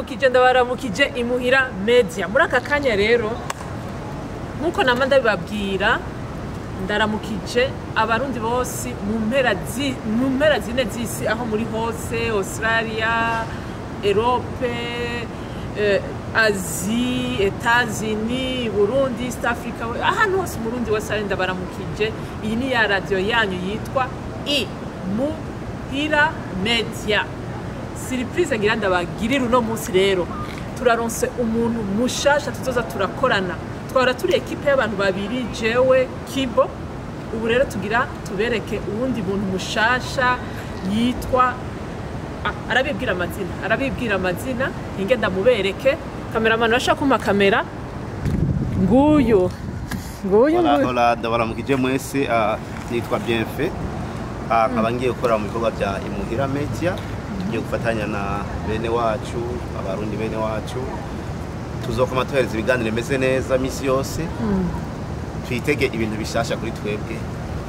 ndabaramukije imuhira media muri aka kanya rero nkuko nama ndabibabwira ndaramukije abarundi bose mu mpera zine z'isi aho muri hose Australia, Europe, Asie, Etats-Unis, Burundi, East Africa, ahantu hose Murundi wese ari ndabaramukije. Iyi ni ya radio yanyu yitwa Imuhira Media. Surprise ngira ndabagirira uno munsi rero turaronse umuntu mushasha tuzoza turakorana. Twara turi equipe y'abantu babiri jewe Kibo, ubu rero tugira tubereke uwundi muntu mushasha yitwa arabibwira amazina inge ndamubereke. Cameraman bashaka kuma kamera nguyu hola ndabaramukije mwese. Nitwa Bienfait, nkaba ngiye gukora mu bikorwa bya Imuhira Media, ngiye gufatanya na bene wacu abarundi bene wacu. Tuzokoma tuhereza ibiganiro bimeze neza misi yose, twitege ibintu bishasha kuri twebwe.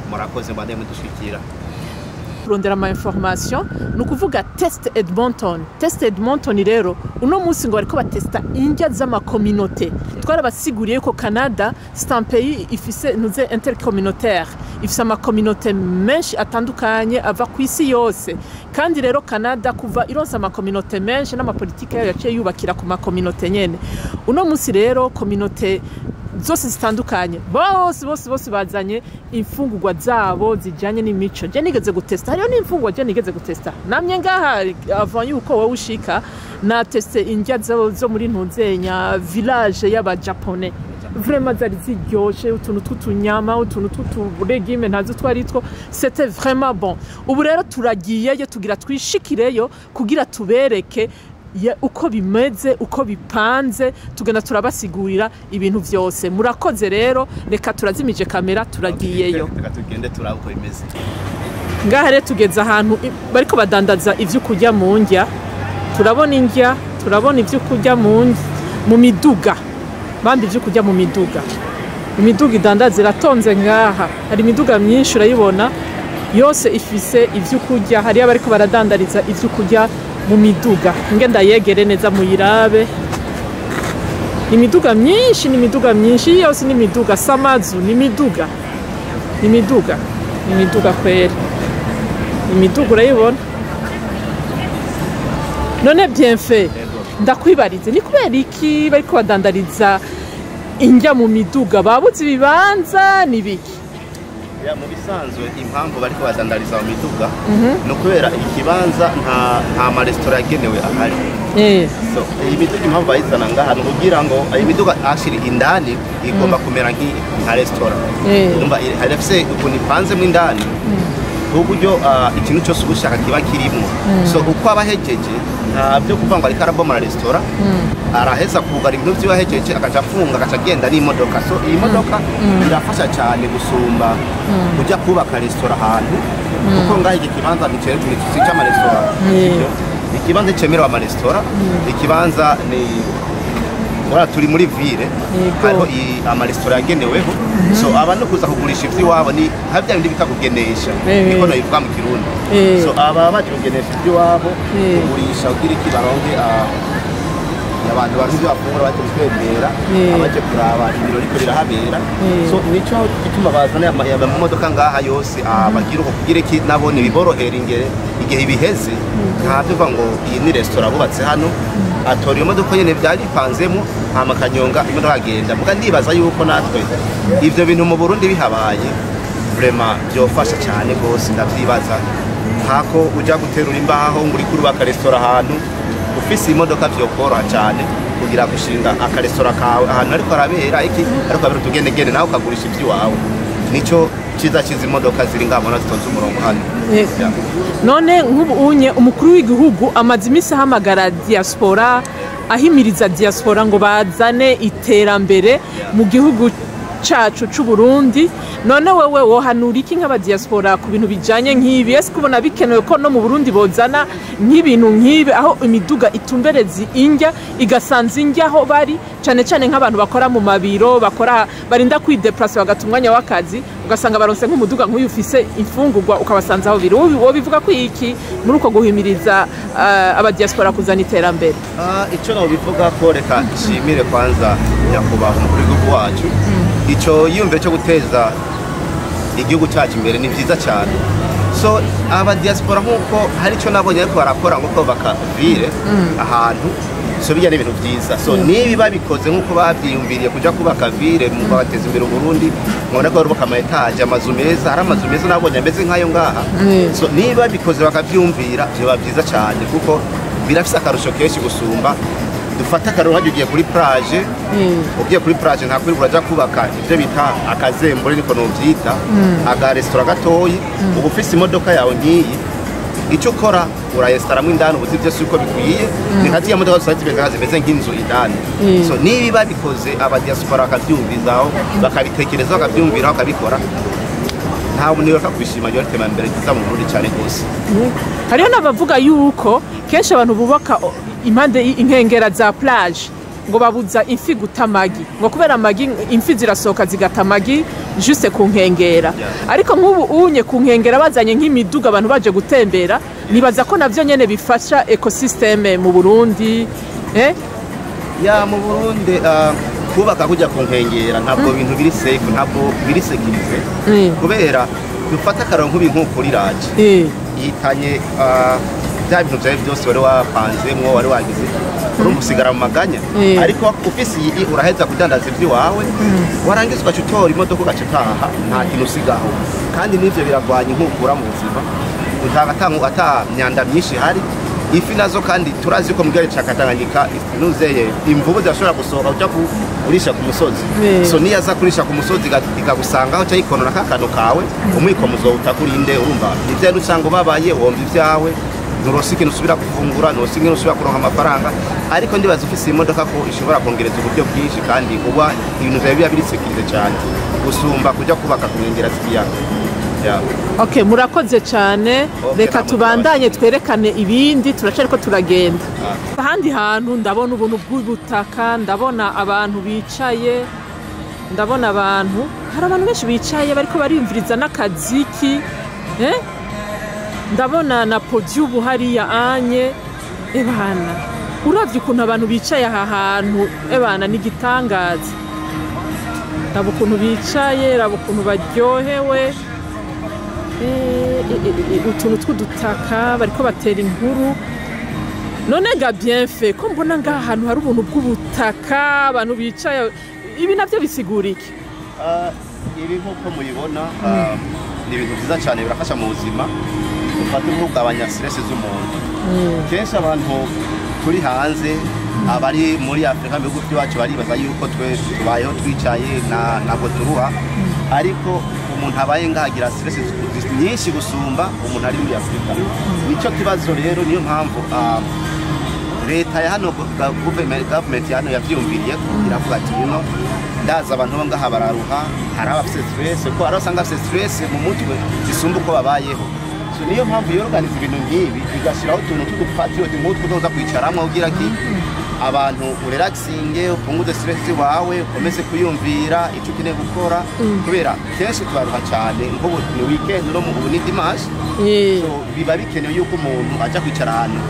Murakoze mbande mudushikira kurondera ama information. Nukuvuga Test Edmonton rero uno munsi ngo bariko batesta indya z'ama communauté. Twarabasiguriye ko Canada c'est un pays ifise nuze intercommunautaire, ifise ama communauté menshi atandukanye ava ku isi yose. Kandi rero Canada kuva ironsa ama communauté menshi n'amapolitike yayo yaciye yubakira ku ma communauté nyene. Uno munsi rero communauté zose zitandukanye bose bazanye imfungurwa zabo zijanye n'imico. Je nigeze gutesta, hariyo n'imfungurwa je nigeze gutesta namye ngaha avant yuko wowe ushika na teste indya zo muri Ntunzenya village y'aba Japonais. Vraiment zari ziryoshe, utuntu tw'utunyama, utuntu tw'uturegime ntazo twaritwo, c'était vraiment bon. Ubu rero turagiyeyo tugira twishikireyo kugira tubereke uko bimeze, uko bipanze, tugenda turabasigurira ibintu vyose. Murakoze rero, reka turazimije kamera turagiyeyo. Reka tugende turaba uko bimeze. Ngaha rero tugeze ahantu bariko badandaza ivyo kurya mu ndya. Turabona indya, turabona ivyo kurya mu miduga. Bandi ivyo kurya mu miduga. Imiduga idandaza iratonze ngaha. Hari imiduga myinshi urayibona, yose ifise ivyo kurya. Hari abariko baradandariza ivyo kurya mu miduga. Ngenda yegere neza muyirabe. Imiduga myinshi yose ni miduga samazu, ni miduga kwera. Imiduga urayibona. None Bienfait, ndakwibarize ni kubera iki bariko badandariza indya mu miduga? Babuze ibibanza nibiki? Ya mu bisanzwe impamvu bariko badandariza mu miduga no kubera ikibanza nta ma restaurant yagenewe ahari. So iyi miduga impamvu bayizana ngaha no kugira ngo iyi miduga ashiri indani igomba kumera nka restaurant. Numva harafise ukuntu ipanze mu indani uburyo ikintu cyose ugushaka kiba kirimo. So uko abahejeje byo kuvanga ari karaboma restaurant, araheza kugara ibintu by'abahejeje akaca afunga akaca agenda n'imodoka. So iyi modoka irafasha cyane gusumba kujya kubaka restaurant ahantu, kuko ngaho iki kibanza nicere turi cy'ama restaurant. Ikibanza cyemerewe ama restaurant, ikibanza ni turi muri ville, hariho ama restaurant yageneweho. So abantu kuza kugurisha ivy'iwabo ni habya bindi bitakugenesha, niko no yivuga mu Kirundi. So aba baje kugenesha ivy'iwabo kugurisha ugira iki baronke abantu baruzi bafungura baje kwemera abaje kuraba ibirori ko birahabera. So nico gituma bazana mu modoka ngaha yose abagira uko kugira iki nabo ni biborohera ingere igihe biheze. Ntabyo ngo iyi ni restaurant bubatse hano atora iyo modoka nyene byari bipanzemo amakanyonga imodoka agenda. Muga ndibaza yuko natwe ivyo bintu mu Burundi bihabaye vraiment byofasha cyane gose. Ndavyibaza hako uja guterura imbaho nguri kurubaka restaurant ahantu ufise imodoka vyokora cyane kugira gushinga akarestaurant kawe ahantu ariko arabera iki ariko abiro tugendegende nawe ukagurisha ivy'iwawe. Nico ciza ciza imodoka ziri ngamo nazitonze umurongo hano. None nk'ubunye umukuru w'igihugu amaze imisi ahamagara diaspora, ahimiriza diaspora ngo bazane iterambere mu gihugu cacu c'u Burundi. None wewe wohanura iki nk'abadiaspora ku bintu bijanye nk'ibi? Ese kubona bikenewe ko no mu Burundi bozana nk'ibintu nk'ibi aho imiduga itumbereza injya igasanza injya aho bari, cane cane nk'abantu bakora mu mabiro, bakora barinda kwideplace bagata umwanya w'akazi, ugasanga baronse nk'umuduga nk'uyu ufise imfungurwa ukabasanza aho biri. Wo bivuga ko iki muri uko guhimiriza abadiaspora kuzana iterambere? Ico no bivuga ko reka nshimire kwanza nyakubahwa umukuru w'igihugu wacu. Ico yumvire cyo guteza igihugu cyacu imbere ni vyiza cyane. So abadiaspora nkuko hari ico nabonye ariko barakora nkuko bakavire ahantu so bijya n'ibintu vyiza. So nibi babikoze nkuko bavyiyumviriye kuja kubaka vire mu bateza imbere Burundi, mubona ko barubaka ama etage, amazu meza, hari amazu meza nabonye ameze nk'ayo ngaha. So nibi babikoze bakavyumvira byo vyiza cyane kuko birafise akarusho kenshi gusumba dufata akaroro hajya ugiye kuri plage. Ugiye kuri plage nta kuri buraja kubaka ivyo bita akazembure niko no vyita aga restaurant gatoyi. Ubu ufise imodoka yawe ngiyi icyo ukora urayestaramwe indani ubuzi byose uko bikwiye, ni hati ya modoka zose zimeze nk'inzu indani. So nibi babikoze abadiaspora bakavyumvizaho bakabitekereza bakavyumviraho bakabikora, ntabwo niwe kakubishima ryo tema mbere kiza mu Burundi cyane gose. Hariho n'abavuga yuko kenshi abantu bubaka impande inkengera za plage ngo babuza imfi gutamagi, ngo kubera amagi imfi zirasohoka zigatamagi juste ku nkengera. Ariko nk'ubu unye ku nkengera bazanye nk'imiduga abantu baje gutembera, nibaza ko navyo nyene bifasha ecosysteme mu Burundi. Ya mu Burundi kubaka kujya ku nkengera ntabwo bintu biri safe, ntabwo biri security. Kubera dufata akarongo nk'ibintu kuri raje yitanye bya bintu byawe byose wari wapanzemwo wari wagize urumva usigara mu maganya. Ariko ufise iyi uraheza kudandaza iby'iwawe, warangiza ugaca utora imodoka ugaca utaha, nta kintu usigaho. Kandi n'ivyo biragwanya inkukura mu buzima, ata myanda myinshi hari. Ifi nazo kandi turazi ko mu gihe ca Tanganyika nuzeye imvubu zashobora gusohoka uja kurisha ku musozi. So niyaza kurisha ku musozi ikagusangaho cyo ikonona kakano kawe umwikomuzo utakurinde, urumva ivyo n'ucango babaye womva ivyawe, nurose ikintu usubira gufungura, nurose ikintu usubira kuronka amafaranga. Ariko ndibaza ufise imodoka ko ishobora kongereza uburyo bwinshi kandi uba ibintu vyawe biba birisekirize cyane gusumba kuja kubaka ku nkengera z'ikiyaga. Okay, murakoze cyane. Reka tubandanye twerekane ibindi, turacariko turagenda. Ahandi hantu ndabona ubuntu bw'ubutaka, ndabona abantu bicaye, ndabona abantu, hari abantu benshi bicaye bariko bariyumviriza n'akaziki. Ndabona na podium hariya anye. Ebana, uravye ukuntu abantu bicaye aha hantu, ebana n'igitangaza. Ndabo ukuntu bicaye, rabo ukuntu baryohewe. Utuntu tw'udutaka bariko batera inkuru. None ga bien fait ko mbona ngaha ahantu hari ubuntu bw'ubutaka, abantu bicaye, ibi navyo bisigura iki? Ibi nkuko muyibona ni ibintu byiza cyane, birafasha mu buzima, ufata nk'ugabanya stress z'umuntu. Kenshi abantu turi hanze abari muri Afrika mu bihugu byacu baribaza yuko twe tubayeho twicaye ntabwo turuha, ariko umuntu abaye ngahagira stress nyinshi gusumba umuntu ari muri Afrika. Nico kibazo rero, niyo mpamvu leta ya hano government hano yavyumviriye iravuga ati bino ndaza abantu bo ngaha bararuha, hari abafite stress ko arasanga afite stress mu mutwe zisumba uko babayeho. So niyo mpamvu yorganiza ibintu ngibi igashiraho utuntu tudupatiro tumutwe tuza kwicaramwe ugira ki abantu urelaxinge, upunguze stress wawe, ukomeze kuyumvira icyo ukeneye gukora. Kubera kenshi twaruha cyane nk'ubu ni weekend no mu ni dimanche. So biba bikenewe yuko umuntu aja kwicara ahantu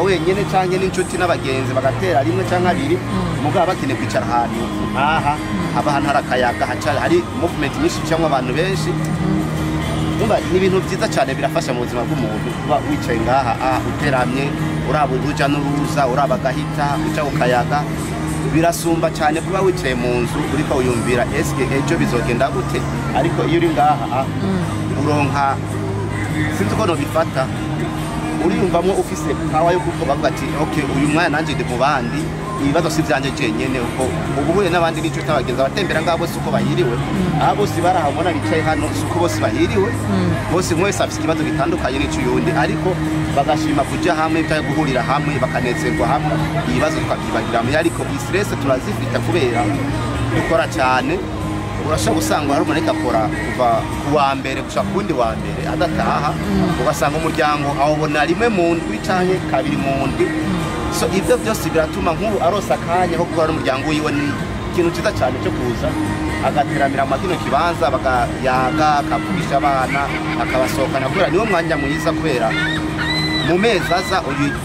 wenyine cyangwa n'inshuti n'abagenzi bagatera rimwe cyangwa abiri, mugabo bakeneye kwicara ahantu aha haba ahantu hari akayaga, hari movement nyinshi cyangwa abantu benshi. Ni ibintu byiza cyane, birafasha mu buzima bw'umuntu kuba wicaye ngaha uteramye, uraba uruja n'uruza, uraba agahita uca ukayaga. Birasumba cyane kuba wicaye mu nzu uriko uyumvira eske ejo bizogenda gute. Ariko iyo uri ngaha uronka sinzi uko nobifata, uriyumvamo ufise power yo kuvuga ati okay uyu mwana nanje ndi mu bandi, ibibazo si byanje jenyene uko ubuhuye n'abandi n'icyo tabagenza batembera ngabo bose uko bahiriwe. Abo bose barahabona bicaye hano uko bose bahiriwe, bose mwese afite ikibazo bitandukanye n'icyo yundi, ariko bagashima kujya hamwe cyangwa guhurira hamwe bakanezerwa hamwe, ibibazo twakibagiramo. Ariko stress turazifita kubera dukora cyane, urashobora gusanga hari umuntu ariko akora kuva ku wa mbere gushaka ku wundi wa mbere adataha ugasanga umuryango awubona rimwe mu ndwi cyangwa kabiri mu ndwi so ibyo byose biratuma nk'ubu arosa akanya ko guhura n'umuryango wiwe ni ikintu cyiza cyane cyo kuza agateramira mu kino kibanza bakayaga akavugisha abana akabasohokana kubera niwo mwanya mwiza kubera mu mezi aza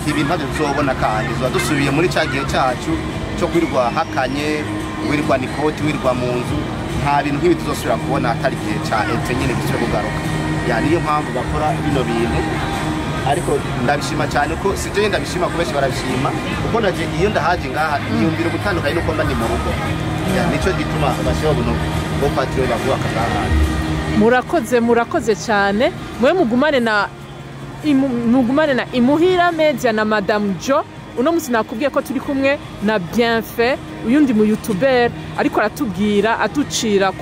ibintu ntabyo tuzobona kandi tuba dusubiye muri cya gihe cyacu cyo kwirirwa hakanye wirirwa nikoti wirirwa mu nzu nta bintu nk'ibi tuzosubira kubona atari igihe cya ete nyine gisubire kugaruka niyo mpamvu bakora bino bintu ariko ndabishima cyane ko si je ndabishima ko benshi barabishima kuko naje iyo ndahaje ngaha yumvira gutandukanye nuko mba ndi mu rugo nico gituma abashobora buno bo patrio bavuga akazaha murakoze cyane mwe mugumane na Imuhira Media na Madame Jo uno musi nakubwiye ko turi kumwe na Bienfait uyundi mu YouTuber ariko aratubwira atucira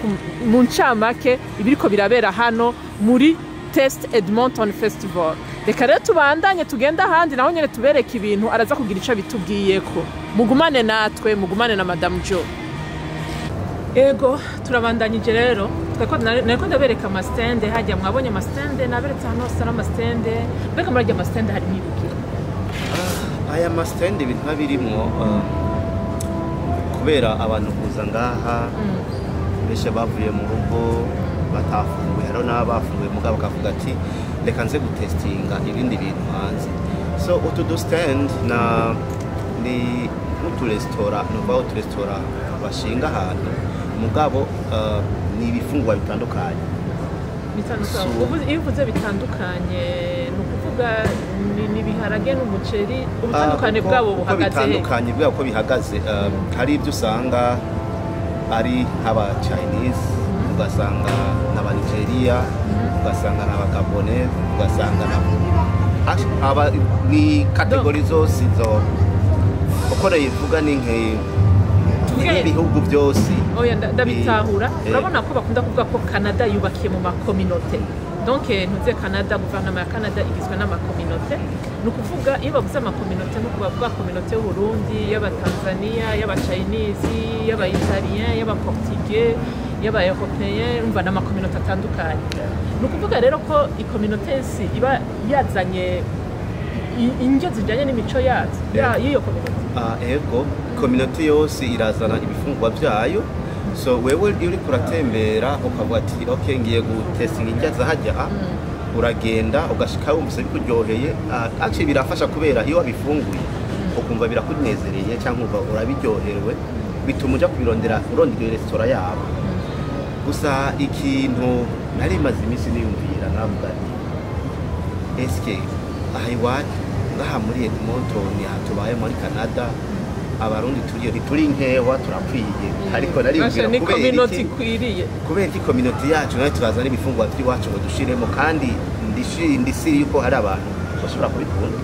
mu ncamake ibiriko birabera hano muri Test Edmonton Festival. Reka rero tubandanye tugenda ahandi naho nyene tubereka ibintu araza kugira ico bitubwiyeko. Mugumane natwe, mugumane na Madame Jo. Ego turabandanyije rero nariko ndabereka amastende hajya mwabonye amastende naberetse hano sara amastende mbega murajya amastende hari nibukira. Aya mastende ibintu birimwo kubera abantu kuza ngaha beshe bavuye mu rugo batafunguye rero n'abafunguye mugabo bakavuga ati reka nze gutestinga ibindi bintu hanze so utu stand ni uturesitora n'ubaho uturesitora bashinga ahantu mugabo ni ibifungwa bitandukanye iyo uvuze bitandukanye ni ukuvuga ni ibiharage n'umuceri ubutandukane bwabo buhagaze bitandukanye bwabo ko bihagaze hari ibyo usanga ari nk'aba Chinese ugasanga n'aba Nigeria ugasanga n'aba Gabonese ugasanga ni kategori zose zo ukoreye ivuga ni nk'ibihugu byose ndabitahura urabona ko bakunda kuvuga ko Canada yubakiye mu makominote donc ntuze Canada guverinoma ya Canada igizwe n'amakominote ni ukuvuga iyo bavuze amakominote no kubavuga kominote y'u Burundi y'abatanzania y'abachinese y'abayitalien y'abaportugais y'abaeuropéen umva n'amakominote atandukanye ni ukuvuga rero ko ikominote yose iba yazanye indyo zijyanye n'imico yazo y'iyo kominote ego kominote yose irazana ibifungwa byayo so wewe iyo uri kuratembera ukavuga ati okay ngiye gutestinga indya zahajya uragenda ugashika wumvise bikuryoheye actually birafasha kubera iyo wabifunguye ukumva birakunezereye cyangwa urabiryoherewe bituma uja kubirondera urondera restaurant yabo gusa ikintu nari maze iminsi niyumvira navuga ati eske ahiwacu ngaha muri Edmonton hatubaye muri Canada abarundi turi nkewa turapfiye ariko nari ubwira kubera iki community yacu nayo turazana ibifungwa by'iwacu ngo dushiremo kandi ndisiri yuko hari abantu bashobora kubikunda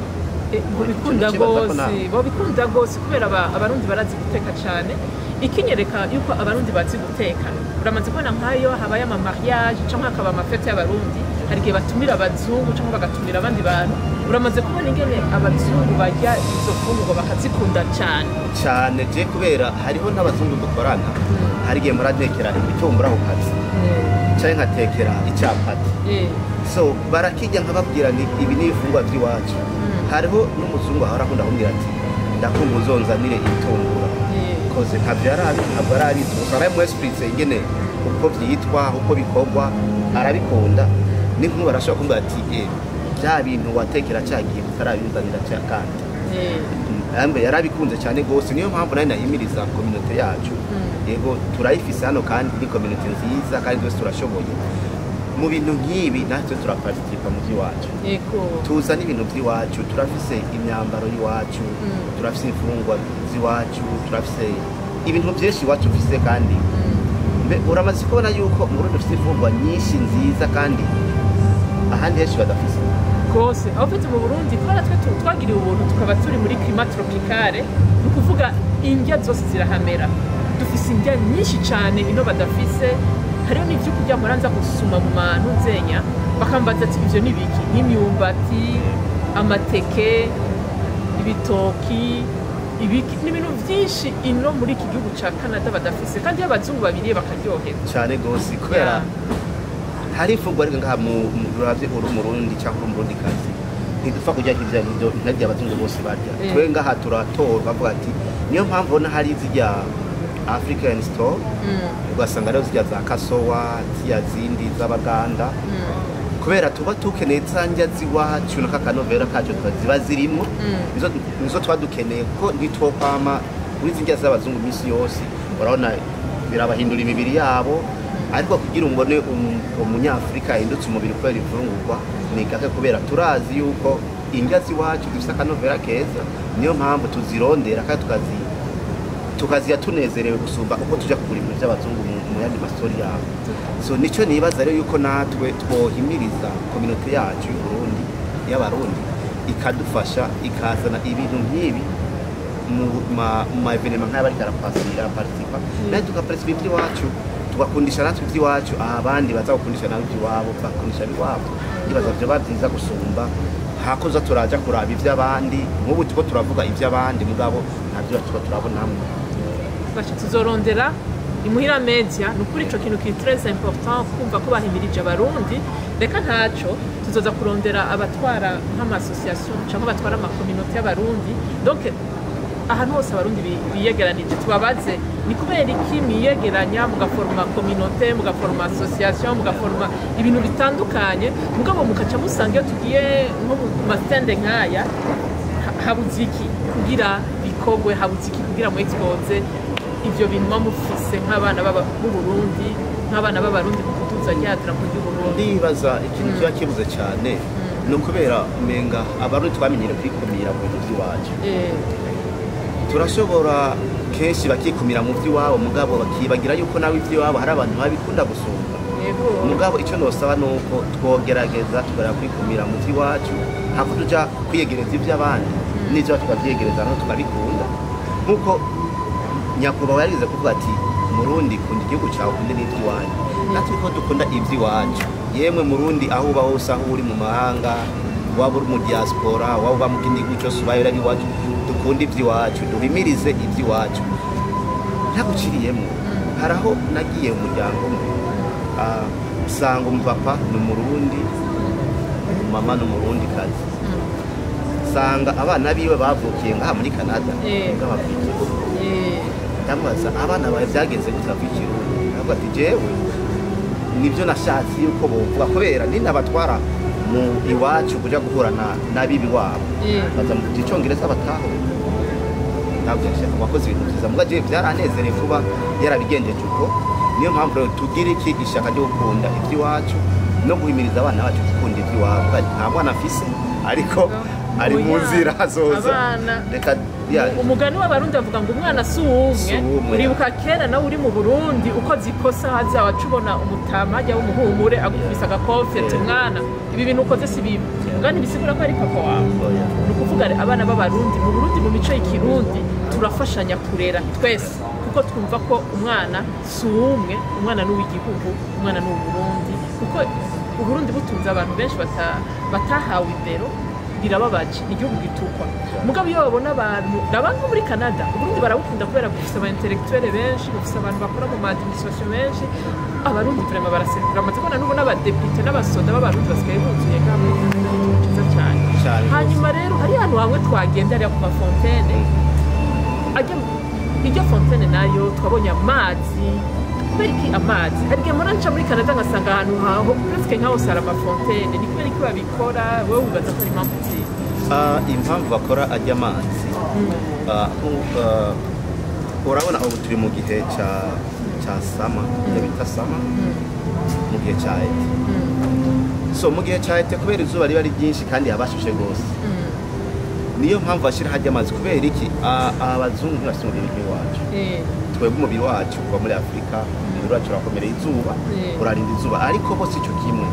gose kubera abarundi barazi guteka cyane ikinyereka yuko abarundi bazi guteka uramaze kubona nkayo habaye ama mariage cyangwa akaba amafete y'abarundi hari igihe batumira abazungu cyangwa bagatumira abandi bantu uramaze kubona ingene abazungu bajya izo fungurwa bakazikunda cyane je kubera hariho n'abazungu dukorana hari igihe muratekera ibitumbura ku kazi cyangwa nkatekera icyapati so barakijya nkababwira ni ibi ni ibifungwa by'iwacu hariho n'umuzungu ahora akunda kumbwira ati ndakumva uzonzanire ibitumbura koze ntabwo arabizi gusa nawe mwespritse ingene uko byitwa uko bikorwa arabikunda ni nk'ubu barashobora kumbwira ati bya bintu watekera cyagiye utarabizanira kandi yarabikunze cyane rwose niyo mpamvu nari nahimiriza kominote yacu yego turayifise hano kandi ni kominote nziza kandi twese turashoboye mu bintu nk'ibi natwe turaparticipa mu by'iwacu tuzana ibintu by'iwacu turafise imyambaro y'iwacu turafise imfungwa z'iwacu turafise ibintu byinshi iwacu bifise kandi uramaze kubona yuko mu Burundi dufise imfungwa nyinshi nziza kandi ahandi henshi badafise rwose aho ufite mu Burundi kubera twe twagiriye ubuntu tukaba turi muri climat tropicale ni ukuvuga indya zose zirahamera dufise indya nyinshi cyane ino badafise hariho n'ibyo kurya muranza gusuma mu mantu nzenya bakambaza ati ibyo ni biki nk'imyumbati amateke ibitoki ni ibintu byinshi ino muri iki gihugu cya Canada badafise kandi iyo abazungu babiriye bakaryoherwa cyane rwose kubera hari imfungwa ariko ngaha muravye uri umurundi cyangwa uri umurundi kazi ntidupfa kurya hirya n'ibyo ntarya abazungu bose barya twe ngaha turatora bavuga ati niyo mpamvu ubona hari zirya African store ugasanga rero zirya za kasowa zirya zindi z'abaganda kubera tuba tukeneye zanja ziwacu n'akakanovera kacu ziba zirimo nizo tuba dukeneye kuko ntitwokwama muri zirya z'abazungu iminsi yose urabona birabahindura imibiri yabo ariko kugira ngo umunyafurika ahindutse umubiri kubera ifungurwa ni gake kubera turazi yuko indya ziwacu zifite akanovera keza niyo mpamvu tuzirondera kandi tukaziya tunezerewe gusumba uko tujya kugura ibintu by'abazungu mu yandi mastori yabo so nicyo nibaza rero yuko natwe twohimiriza community yacu y'Uburundi y'abarundi ikadufasha ikazana ibintu nk'ibi mu evenement nk'aya bariko arapasira participa nayo tugaparticipa iby'iwacu tugakundisha natwe iby'iwacu abandi baza gukundisha nawe iby'iwabo bakundisha iby'iwabo nibaza vyoba vyiza gusumba hakoza turaja kuraba ivy'abandi nk'ubu tuko turavuga ivy'abandi mugabo ntabyo tuba turabona hamwe basha tuzorondera imuhira media nukuri ico kintu ki très important kumva ko bahimirije abarundi reka ntaco tuzoza kurondera abatwara nk'amasociation cyangwa abatwara amakominote y'abarundi donc ahantu hose abarundi biyegeranije tubabaze ni kubera iki miyegeranya mugaforma communauté mugaforma association mugaforma ibintu bitandukanye mugabo mukaca musanga iyo tugiye nko mu mastende nkaya habuze iki kugira bikogwe habuze iki kugira mu expose ivyo bintu mufise nk'abana b'u Burundi nk'abana b'abarundi kutuza ryadra mu Burundi ndibaza ikintu kiba kibuze cyane no kubera menga abarundi twamenyere kwikumira mu bintu by'iwacu turashobora kenshi bakikumira mu by'iwabo mugabo bakibagira yuko nawe iby'iwabo hari abantu babikunda gusumba mugabo icyo nosaba nuko twogerageza tukareba kwikumira mu by'iwacu hako tuja kwiyegereza iby'abandi n'ibyo tukavyegereza no tukabikunda nkuko nyakubahwa yarize kuvuga ati Murundi kunda igihugu cyawe kunde n'iby'iwanyu natwe ko dukunda iby'iwacu yemwe Murundi aho uba hose aho uri mu mahanga waba uri mu diaspora waba uba mu kindi gihugu cyose ubaye ari iwacu dukunda iby'iwacu duhimirize iby'iwacu ntaguciriyemo hari aho nagiye mu muryango umwe usanga umupapa ni Umurundi mama ni Umurundi kazi usanga abana biwe bavukiye ngaha muri Canada ndamubaza abana bawe byagenze gutya kw'ikirundi ntabwo ati jewe nibyo nashatse yuko bovuga kubera ninabatwara mu iwacu kuja guhura na bibi wabo baza mu gicongereza bataho ntabwo yashaka abakozi ibintu byiza muga je byaranezereye kuba yarabigendeje uko niyo mpamvu rero tugira iki ishaka ryo gukunda iby'iwacu no guhimiriza abana bacu gukunda iby'iwabo nta mwana afise ariko ari mu nzira azoza reka umugani w'abarundi bavuga ngo umwana si umwe uribuka kera nawe uri mu Burundi uko zikosa haza wacubona umutama ajya w'umuhumure agukubisa agakofe ati mwana ibi bintu ukoze si bibi mugani bisigura ko ari papa wawe ni ukuvuga abana b'abarundi mu Burundi mu mico y'ikirundi turafashanya kurera twese kuko twumva ko umwana si umwe umwana n'uw'igihugu umwana n'uw'Uburundi kuko Uburundi butunze abantu benshi batahawe indero birababaje igihugu gitukwa mugabo iyo babona abantu muri Canada Uburundi barawukunda kubera bufise aba intellectuels benshi bufise abantu bakora mu administration benshi abarundi vraiment baraserukira amaze kubona n'ubu n'abadepite n'abasoda b'abarundi basigaye buzuye gamwe cyiza cyane hanyuma rero hari ahantu hamwe twagenda ari ku mafontaine iryo fontaine nayo twabonye amazi kubera iki amazi hari igihe muranca muri Canada ngasanga ahantu haho presque nk'aho sara amafontaine ni kubera iki babikora wowe ubaza ko ari impamvu ki impamvu bakora ajya amazi urabona ubu turi mu gihe cya sama bita sama mu gihe cya ete so mu gihe cya ete kubera izuba riba ari ryinshi kandi habashushe rwose niyo mpamvu bashyira hajya amazi kubera iki abazungu ntibasumira ibintu iwacu twebwe umubiri wacu kuva muri Afurika umubiri wacu urakomereye izuba urarinda izuba ariko bose icyo kimwe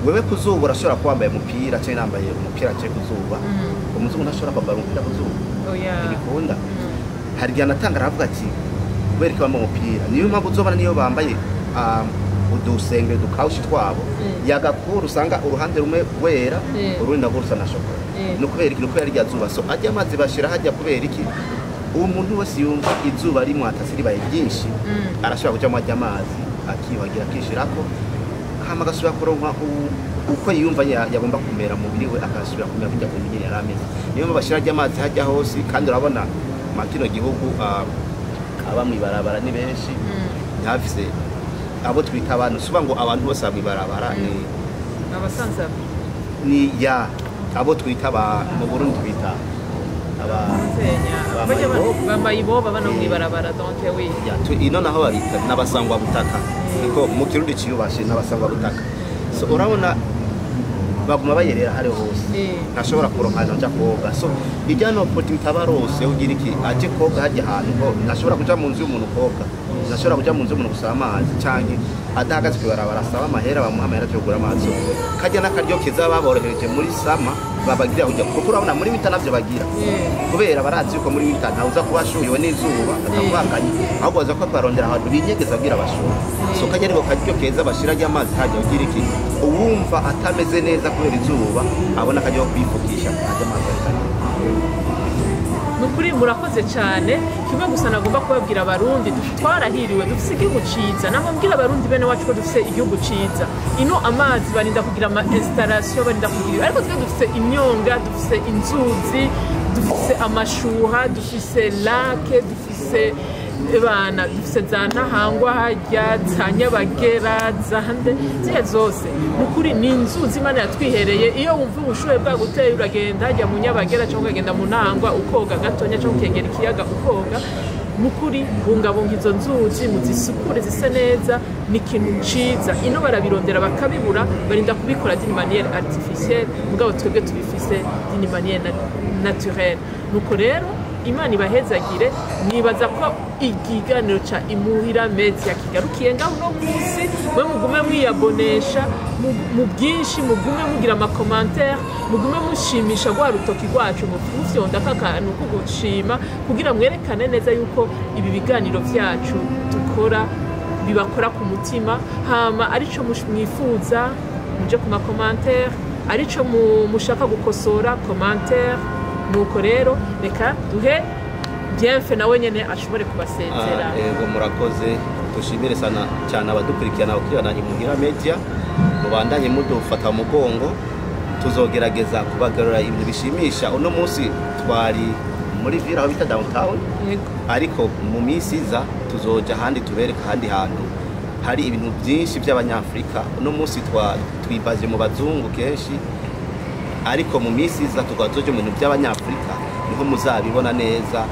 wewe ku zuba urashobora kuba wambaye umupira cyangwa nambaye umupira aciye ku zuba umuzungu ntashobora kwambara umupira ku zuba ntibikunda hari igihe anatanga aravuga ati kubera ko bambaye umupira niyo mpamvu uzobona niyo bambaye udusenge dukawushi twabo yagakura usanga uruhande rumwe wera urundi nabwo rusa na shokora no kubera iki no kubera irya zuba so ajya amazi bashira hajya kubera iki uwo muntu wese yumva izuba rimwatasi ribaye ryinshi arashobora kujya mu amazi akiyuhagira akishirako hama agasubira kuronka uko yiyumva yagomba kumera mu mubiri we akasubira kumera kujya ku nyine yari ameze niyo mpamvu bashira ry'amazi hajya hose kandi urabona mu kino gihugu aba mwibarabara ni benshi ntafise abo twita abantu suba ngo abantu bose mwibarabara ni abasanza ni ya abo twita mu Burundi twita bamayibo baba no mwibarabara donc oui ya ino naho babita n'abasangwa butaka niko mu kirundi ciyubashe n'abasangwa butaka so urabona baguma bayerera hari hose ntashobora kuronka nja koga so ijyano opportunity abarose ugira iki aje koga hajya ahantu ho ntashobora kuja mu nzu y'umuntu koga ntashobora kuja mu nzu y'umuntu gusaba amazi canke adahagaze kwibarabara asaba amahera bamuha amahera yo kugura amazi kajya n'akaryo keza baborohereje muri sama babagira kujya kuko urabona muri wita navyo bagira kubera barazi yuko muri wita ntawuza kubashuhiwe n'izuba atakubakanye ahubwo baza ko barondera ahantu binyegeza kugira abashuhe so kajya ariko karyo keza bashira ry'amazi hajya ugira iki uwumva atameze neza kubera izuba abona kajya kwifukisha ajya amazi nukuri murakoze cyane kimwe gusa nagomba kubabwira abarundi twarahiriwe dufise igihugu ciza namubwira abarundi bene wacu ko dufise igihugu ciza ino amazi barinda kugira ama installation barinda kugira ariko twe dufise imyonga dufise inzuzi dufise amashuha dufise lake dufise bana dufise za ntahangwa hajya za Nyabagera zande zihe zose nukuri ni inzuzi Imana yatwihereye iyo wumva ubushuhe bwaguteye uragenda hajya mu Nyabagera cyangwa ukagenda mu ntahangwa ukoga gatonya cyangwa ukegera ikiyaga ukoga nukuri bungabunga izo nzuzi muzisukure zise neza ni ikintu ciza ino barabirondera bakabibura barinda kubikora d'une manière artificielle mugabo twebwe tubifise d'une manière naturelle nuko rero Imana ibahezagire nibaza ko ikiganiro ca Imuhira Media kigarukiye ngaho no munsi mwe mugume mwiyabonesha mu bwinshi mugume mugira ama commentaire mugume mushimisha gwa rutoki rwacu mufyonda kakantu ko gushima kugira mwerekane neza yuko ibi biganiro vyacu dukora bibakora ku mutima hama arico mwifuza muje ku ma commentaire arico mushaka gukosora commentaire nuko rero reka duhe Bienfe nawe nyene ashobore kubasezera yego murakoze dushimire sana cyane abadukurikirana bakirana Imuhira Media mubandanye mudufata mugongo tuzogerageza kubagarura ibintu bishimisha uno munsi twari muri vira aho bita downtown ariko mu minsi iza tuzoja handi tubereka handi hantu hari ibintu byinshi by'abanyafrika uno munsi twibaje mu bazungu kenshi ariko mu minsi iza tugazoje mu bintu by'abanyafrika niho muzabibona neza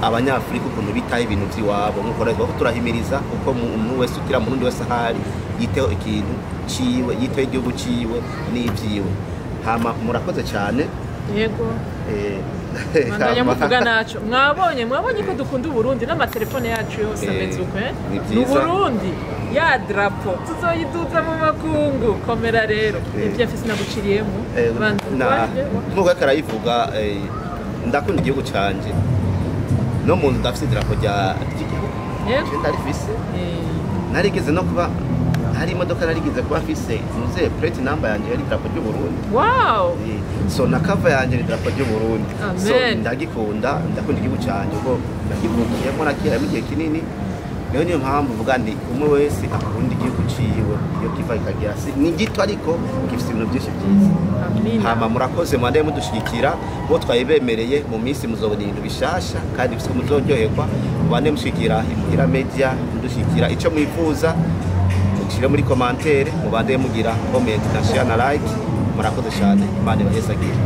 abanyafrika ukuntu bitaye ibintu by'iwabo nkuko rero turahimiriza uko umuntu wese ukira mu rundi wese ahari yiteho ikintu ciwe yiteho igihugu ciwe n'ivyiwe hama murakoze cyane yego Mandanya muvuga naco mwabonye ko dukunda Burundi n'amatelefone yacu yose amezuko ni Burundi ya drapo tuzoyiduza mu makungu komera rero ivyo afise naguciriyemo nkuko karayivuga ndakunda igihugu canje no muntu ndafise drapo ry'igihugu yego ndarifise narigeze no kuba hari imodoka narigeze kuba afise muze plate number yanje yari drapo ry'u Burundi wow so na cover yanje ni drapo ry'u Burundi so ndagikunda igihugu canje ubwo ndakivukiyemo nakira mu gihe kinini rero niyo mpamvu vuga ndi umwe wese akunda igihugu ciwe iyo kiva ikagera ni gito ariko gifite ibintu byinshi byiza hama murakoze mwande mudushigikira bo twayibemereye mu minsi muzobona ibintu bishasha kandi bifite muzoryoherwa mwande mushigikira Imuhira Media mudushigikira ico mwifuza mushire muri commentaire mubande mugira comment na share na like murakoze cyane Imana ibahezagire